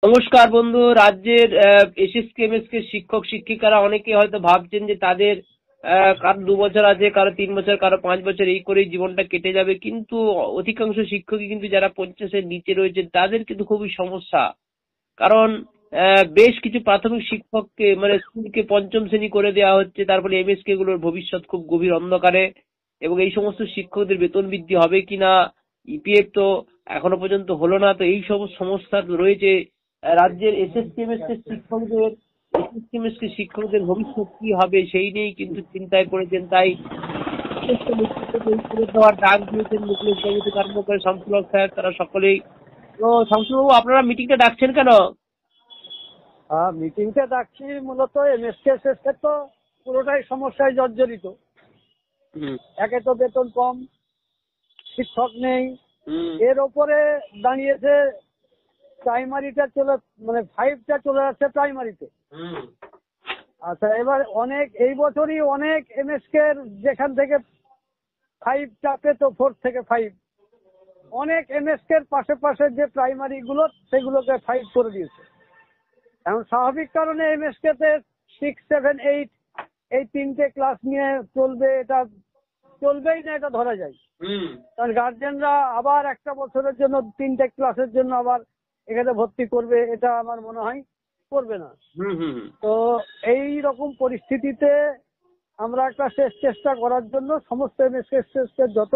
নমস্কার বন্ধু। রাজ্যের এসএসকে এমএসকে শিক্ষক শিক্ষিকারা অনেকে হয়তো ভাবছেন যে তাদের কারো 2 বছর আছে, কারো 3 বছর, কারো 5 বছর, এই করেই জীবনটা কেটে যাবে। কিন্তু অধিকাংশ শিক্ষকই কিন্তু যারা 50-এর নিচে রয়েছে তাদের কিন্তু খুবই সমস্যা। কারণ বেশ কিছু প্রাথমিক শিক্ষককে মানে স্কুলকে পঞ্চম শ্রেণী করে দেওয়া হচ্ছে, তারপরে এমএসকে গুলোর ভবিষ্যৎ খুব গভীর অন্ধকারে। এবং এই সমস্ত শিক্ষকদের বেতন বৃদ্ধি হবে কিনা, ইপিএফ তো এখনো পর্যন্ত হলো না। তো এই সব সমস্যা রয়েছে রাজ্যের এসএসকেএমএসকে শিক্ষকদের ভবিষ্যৎ কি হবে সেই নিয়েই কিন্তু চিন্তায় পড়েছেন। তাই দেওয়ার ডাক দিয়েছেন মুকুলেশ বাবু থেকে আরম্ভ করে শামসুল হক স্যার, তারা সকলেই। তো শামসুল বাবু, আপনারা মিটিংটা ডাকছেন কেন? মিটিংটা ডাকছি মূলত এমএসকে এসএসকে তো পুরোটাই সমস্যায় জর্জরিত। একে তো বেতন কম, শিক্ষক নেই, এর ওপরে দাঁড়িয়েছে প্রাইমারিটা মানে 5টা চলে যাচ্ছে প্রাইমারিতে। আচ্ছা, এবার এই বছরই অনেক এমএসকে যেখান থেকে 5টা পেত, 4 থেকে 5, অনেক এমএসকে পাশে পাশে যে প্রাইমারি গুলো সেগুলোকে 5 করে দিয়েছে। এখন স্বাভাবিক কারণে এমএসকে তে 6, 7, 8 এই 3টে ক্লাস নিয়ে চলবে, এটা চলবেই না, এটা ধরা যায়। কারণ গার্জেনরা আবার একটা বছরের জন্য 3টে ক্লাসের জন্য আবার এখানে ভর্তি করবে, এটা আমার মনে হয় করবে না। তো এই রকম পরিস্থিতিতে আমরা একটা শেষ চেষ্টা করার জন্য সমস্ত এমএসকে যত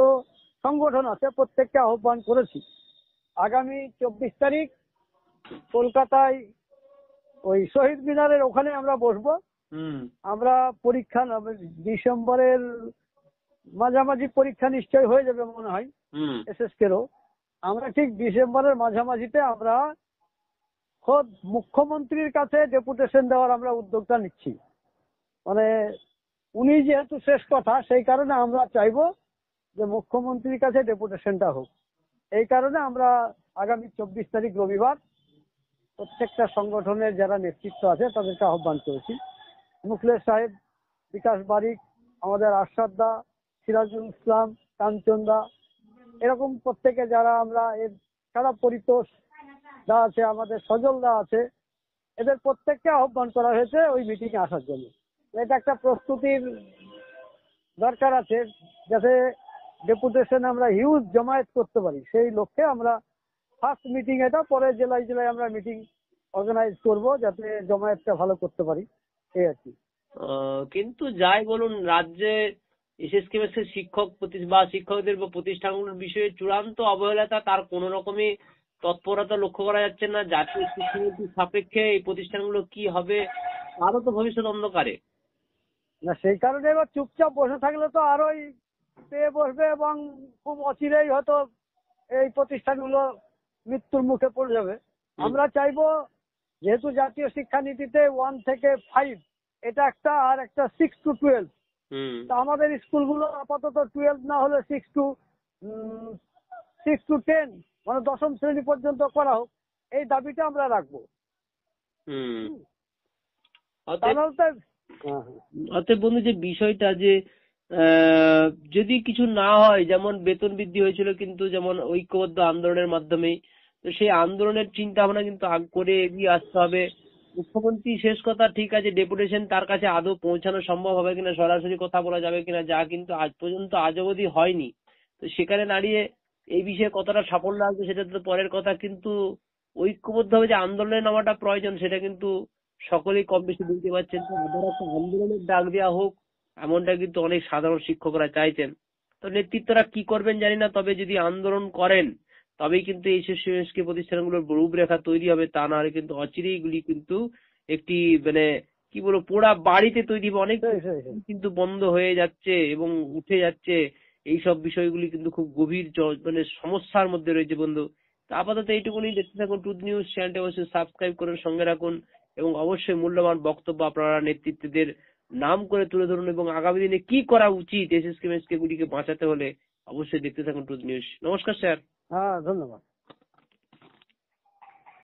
সংগঠন আছে প্রত্যেককে আহ্বান করেছি। আগামী 24 তারিখ কলকাতায় ওই শহীদ মিনারের ওখানে আমরা বসবো। আমরা পরীক্ষা ডিসেম্বরের মাঝামাঝি পরীক্ষা নিশ্চয় হয়ে যাবে মনে হয় এসএসকেরও। আমরা ঠিক ডিসেম্বরের মাঝামাঝিতে আমরা খোদ মুখ্যমন্ত্রীর কাছে ডেপুটেশন দেওয়ার আমরা উদ্যোগটা নিচ্ছি। মানে উনি যেহেতু শেষ কথা, সেই কারণে আমরা চাইবো যে মুখ্যমন্ত্রীর কাছে ডেপুটেশনটা হোক। এই কারণে আমরা আগামী 24 তারিখ রবিবার প্রত্যেকটা সংগঠনের যারা নেতৃত্ব আছে তাদেরকে আহ্বান করেছি। মুখলেশ সাহেব, বিকাশ বারিক, আমাদের আরশাদ দা, সিরাজুল ইসলাম, কাঞ্চন দা, এরকম প্রত্যেকে যারা আমরা এর সারা পরিতোষ দা আছে, আমাদের সজল দা আছে, এদের প্রত্যেককে আহ্বান করা হয়েছে ওই মিটিং এ আসার জন্য। এটা একটা প্রস্তুতির দরকার আছে যাতে ডেপুটেশন আমরা হিউজ জমায়েত করতে পারি। সেই লক্ষ্যে আমরা ফার্স্ট মিটিং এটা, পরে জেলায় জেলায় আমরা মিটিং অর্গানাইজ করব যাতে জমায়েতটা ভালো করতে পারি, এই আর কি। কিন্তু যাই বলুন, রাজ্যে এসএসকে শিক্ষক বা শিক্ষকদের বা প্রতিষ্ঠানগুলোর বিষয়ে চূড়ান্ত অবহেলাটা, তার কোন রকমই তৎপরতা লক্ষ্য করা যাচ্ছে না। জাতীয় শিক্ষানীতির সাপেক্ষে এই প্রতিষ্ঠানগুলো কি হবে তারও তো ভবিষ্যৎ অন্ধকারে। না, সেই কারণে এবার চুপচাপ বসে থাকলে তো আরোই পেয়ে বসবে এবং খুব অচিরেই হয়তো এই প্রতিষ্ঠানগুলো মৃত্যুর মুখে পড়ে যাবে। আমরা চাইবো যেহেতু জাতীয় শিক্ষানীতিতে 1 থেকে 5 এটা একটা, আর একটা 6 to 12, তা আমাদের স্কুলগুলো আপাতত 12 না হলে 6 to 10 মানে 10ম শ্রেণী পর্যন্ত করা হোক, এই দাবিটা আমরা রাখবো। অতএব বন্ধু, যে বিষয়টা যে যদি কিছু না হয়, যেমন বেতন বৃদ্ধি হয়েছিল কিন্তু যেমন ঐক্যবদ্ধ আন্দোলনের মাধ্যমেই, তো সেই আন্দোলনের চিন্তা ভাবনা কিন্তু আগ করে এগিয়ে আসতে হবে। মুখ্যমন্ত্রী শেষ কথা, ঠিক আছে, ডেপুটেশন তার কাছে আদৌ পৌঁছানো সম্ভব হবে কিনা, সরাসরি কথা বলা যাবে কিনা, যা কিন্তু আজ পর্যন্ত আজ অবধি হয়নি। তো সেখানে দাঁড়িয়ে এই বিষয়ে কতটা সাফল্য আসবে সেটা তো পরের কথা। কিন্তু ঐক্যবদ্ধভাবে যে আন্দোলনে নামাটা প্রয়োজন সেটা কিন্তু সকলেই কম বেশি বুঝতে পারছেন। তো আবার একটা আন্দোলনের ডাক দেওয়া হোক, এমনটা কিন্তু অনেক সাধারণ শিক্ষকরা চাইছেন। তো নেতৃত্বরা কি করবেন জানি না, তবে যদি আন্দোলন করেন তবেই কিন্তু এই এসএসকে প্রতিষ্ঠানগুলোর রূপরেখা তৈরি হবে। তা না হলে কিন্তু অচিরেই এগুলি কিন্তু একটি মানে কি বলবো পোড়া বাড়িতে তৈরি হবে। অনেক কিন্তু বন্ধ হয়ে যাচ্ছে এবং উঠে যাচ্ছে। এইসব বিষয়গুলি কিন্তু খুব গভীর মানে সমস্যার মধ্যে রয়েছে বন্ধু। তা আপাতত এইটুকুনি। দেখতে থাকুন ট্রুথ নিউজ চ্যানেলটি, অবশ্যই সাবস্ক্রাইব করুন, সঙ্গে রাখুন এবং অবশ্যই মূল্যবান বক্তব্য আপনারা নেতৃত্বদের নাম করে তুলে ধরুন এবং আগামী দিনে কি করা উচিত এসএসকে গুলিকে বাঁচাতে হলে অবশ্যই দেখতে থাকুন ট্রুথ নিউজ। নমস্কার স্যার। হ্যাঁ, ধন্যবাদ।